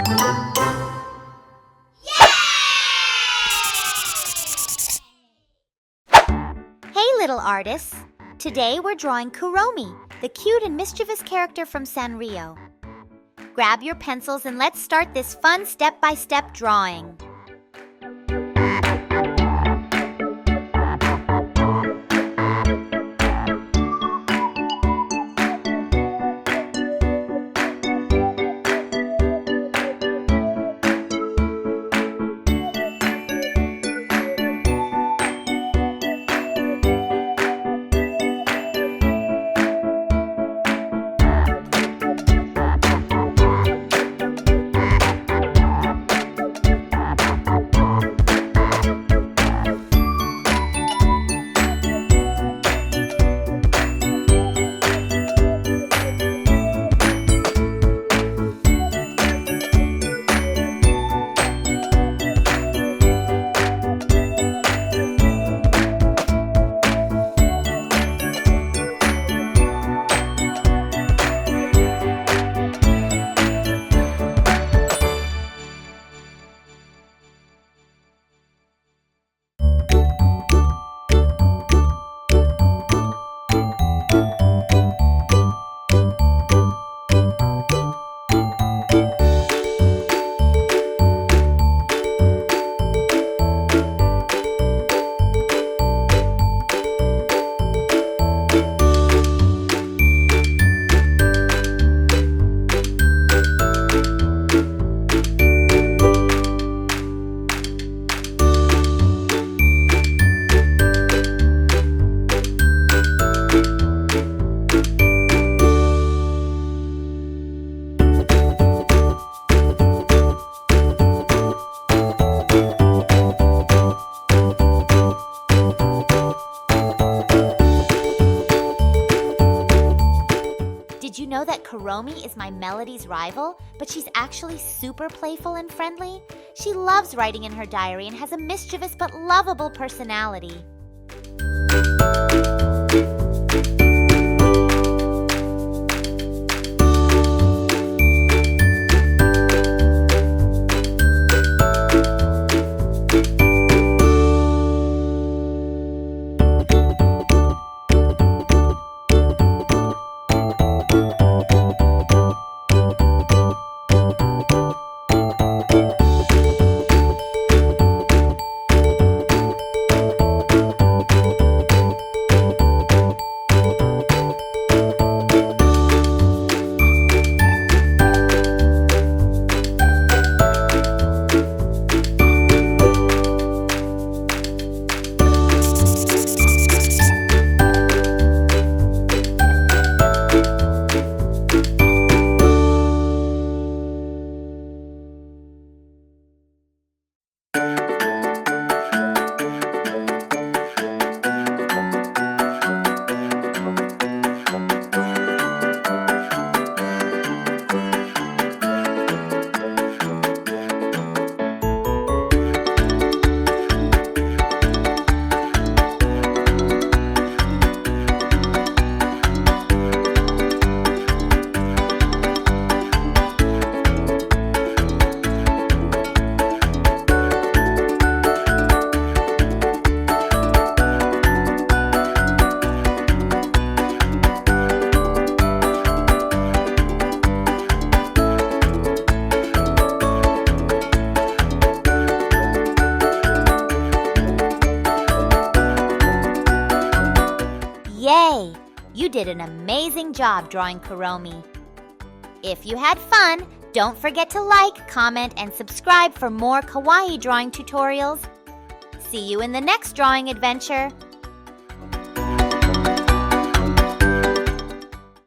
Hey little artists! Today we're drawing Kuromi, the cute and mischievous character from Sanrio. Grab your pencils and let's start this fun step-by-step drawing. Did you know that Kuromi is my Melody's rival, but she's actually super playful and friendly? She loves writing in her diary and has a mischievous but lovable personality. Yay! You did an amazing job drawing Kuromi. If you had fun, don't forget to like, comment, and subscribe for more kawaii drawing tutorials. See you in the next drawing adventure.